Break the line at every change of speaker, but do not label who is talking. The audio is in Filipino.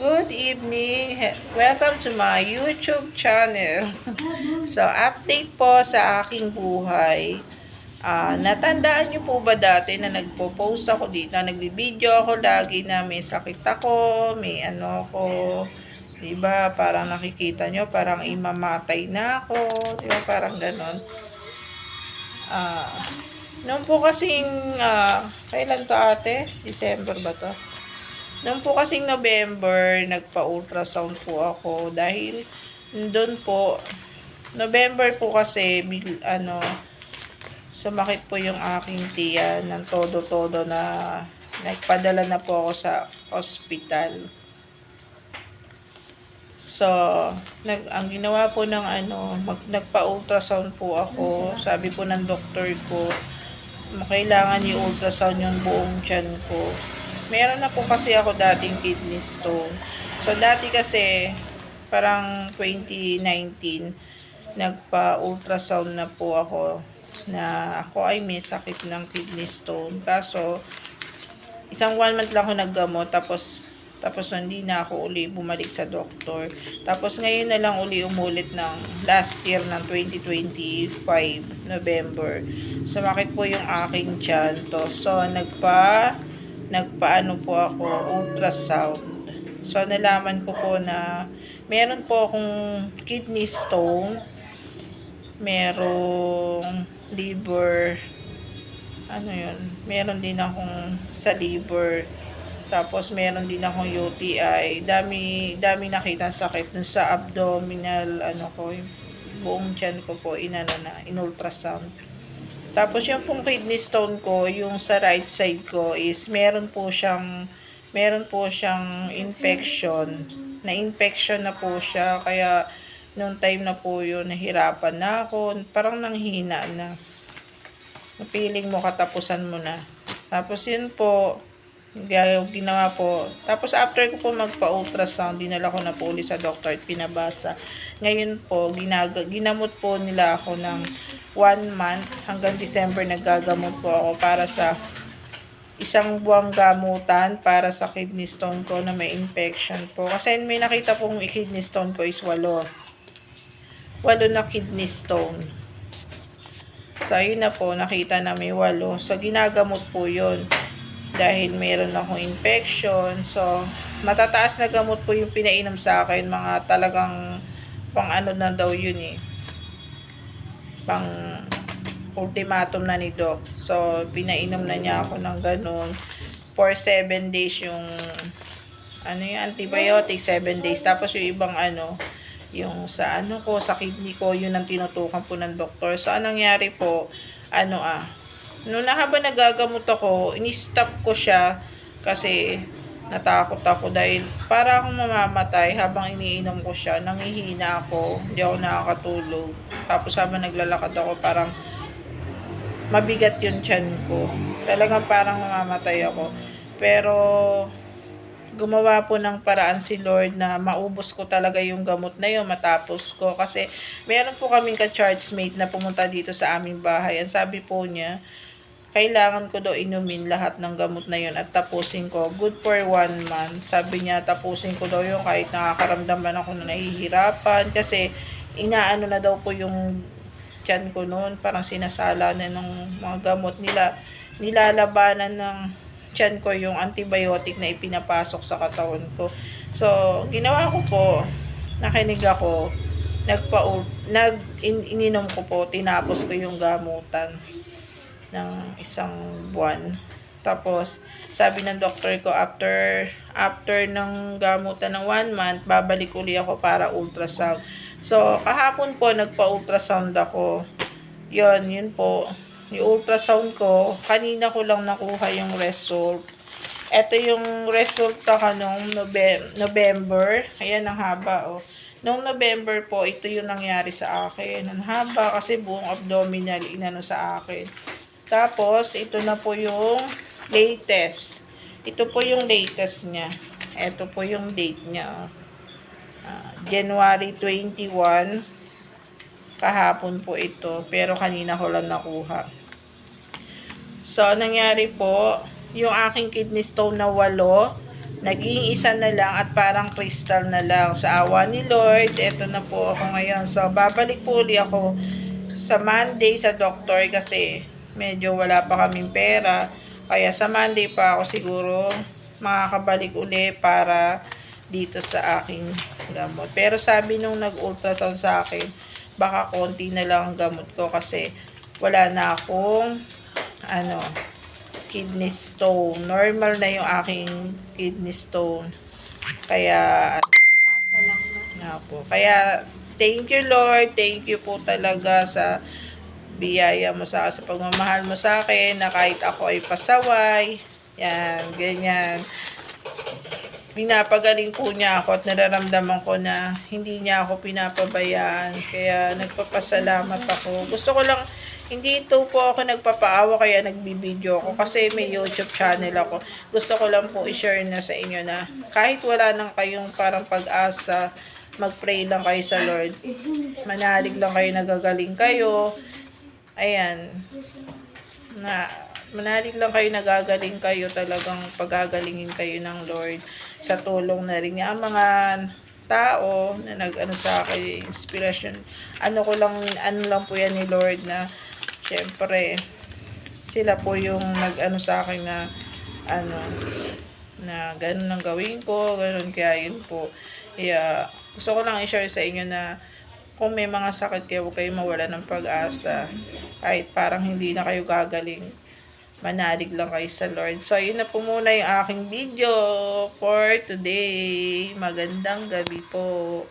Good evening. Welcome to my YouTube channel. So, update po sa aking buhay. Natandaan niyo po ba dati na nagpo-post ako dito, nagbibideo ako lagi na may sakit ako, may ano ko, 'di ba? Parang nakikita niyo, parang imamatay na ako, 'di ba? Parang ganon. Ah, Noon po kasing, kailan to ate? December ba to? Noon po kasing November, nagpa-ultrasound po ako dahil doon po, November po kasi, sumakit po yung aking tiyan ng todo-todo na nagpadala na po ako sa ospital. So, ang ginawa po ng nagpa-ultrasound po ako. Sabi po ng doktor ko, kailangan i-ultrasound yung buong tiyan ko. Meron na po kasi ako dating kidney stone. So, dati kasi, parang 2019, nagpa-ultrasound na po ako na ako ay may sakit ng kidney stone. Kaso, isang 1 month lang ako naggamot, tapos hindi na ako uli bumalik sa doktor. Tapos ngayon na lang uli umulit ng last year ng 2025, November. Sumakit po yung aking tiyan to. So, nagpaano po ako, ultrasound. So, nalaman ko po na meron po akong kidney stone, merong liver, meron din akong sa liver, tapos meron din akong UTI. Dami nakita sakit dun sa abdominal, yung buong tiyan ko po, in-ultrasound. Tapos yung pong kidney stone ko, yung sa right side ko is meron po siyang infection. Na-infection na po siya, kaya nung time na po yun, nahirapan na ako. Parang nanghina na. Feeling mo katapusan mo na. Tapos yun po, ginawa po. Tapos after ko po magpa-ultrasound, dinala ko na po ulit sa doctor at pinabasa. Ngayon po, ginamot po nila ako ng 1 month hanggang December. Nagagamot po ako para sa isang buwang gamutan para sa kidney stone ko na may infection po. Kasi may nakita pong kidney stone ko is 8. 8 na kidney stone. So, ayun na po, nakita na may 8. So, ginagamot po yun dahil meron akong infection. So, matataas na gamot po yung pinainom sa akin. Mga talagang pang ano na daw yun eh. Pang ultimatum na ni Doc. So, pinainom na niya ako ng ganun. For 7 days yung yung antibiotic, 7 days. Tapos yung ibang yung sa sa kidney ko, yun ang tinutukan po ng doktor. So, anong nangyari po, noon na habang nagagamot ako, ini-stop ko siya kasi natakot ako dahil para akong mamamatay habang iniinom ko siya. Nangihina ako, hindi ako nakakatulog. Tapos habang naglalakad ako, parang mabigat yung tiyan ko. Talagang parang mamamatay ako. Pero gumawa po ng paraan si Lord na maubos ko talaga yung gamot na yun, matapos ko. Kasi meron po kaming ka-chargemate na pumunta dito sa aming bahay. Ang sabi po niya, kailangan ko daw inumin lahat ng gamot na yun at tapusin ko. Good for 1 month. Sabi niya, tapusin ko daw yun kahit nakakaramdaman ako na nahihirapan. Kasi inaano na daw po yung tiyan ko noon. Parang sinasala na ng mga gamot nila. Nilalabanan ng tiyan ko yung antibiotic na ipinapasok sa katawan ko. So, ginawa ko po, nakinig ako, ininom ko po, tinapos ko yung gamutan ng isang buwan. Tapos, sabi ng doktor ko, after ng gamutan ng 1 month, babalik uli ako para ultrasound. So, kahapon po, nagpa-ultrasound ako. Yun po. Yung ultrasound ko, kanina ko lang nakuha yung result. Ito yung result nung November. Ayan, ang haba, oh. Noong November po, ito yung nangyari sa akin. Ang haba kasi buong abdominal sa akin. Tapos, ito na po yung latest. Ito po yung latest niya. Ito po yung date niya. January 21. Kahapon po ito. Pero kanina ko lang nakuha. So, nangyari po, yung aking kidney stone na 8, naging isa na lang at parang crystal na lang. Sa awa ni Lord, eto na po ako ngayon. So, babalik po uli ako sa Monday sa doktor kasi medyo wala pa kaming pera. Kaya sa Monday pa ako siguro makakabalik uli para dito sa aking gamot. Pero sabi nung nag-ultrasound sa akin, baka konti na lang ang gamot ko kasi wala na akong kidney stone. Normal na yung aking kidney stone. Kaya nga po. Kaya thank you Lord, thank you po talaga sa biyaya mo sa pagmamahal mo sa akin na kahit ako ay pasaway. Yan, ganyan. Pinapagaling po niya ako at nararamdaman ko na hindi niya ako pinapabayaan. Kaya nagpapasalamat ako. Gusto ko lang, hindi ito po ako nagpapaawa kaya nagbibideo ako kasi may YouTube channel ako. Gusto ko lang po i-share na sa inyo na kahit wala nang kayong parang pag-asa, mag-pray lang kayo sa Lord. Manalig lang kayo, nagagaling kayo. Ayan. Manalig lang kayo, nagagaling kayo, talagang pagagalingin kayo ng Lord sa tulong na rin niya. Ang mga tao na nag-ano sa akin, inspiration, ano lang po yan ni Lord na syempre sila po yung nag-ano sa akin na na ganun ang gawin ko, ganun, kaya yun po. Kaya gusto ko lang i-share sa inyo na kung may mga sakit kayo, huwag kayong mawala ng pag-asa. Kahit parang hindi na kayo gagaling, manalig lang kayo sa Lord. So, yun na po muna yung aking video for today. Magandang gabi po.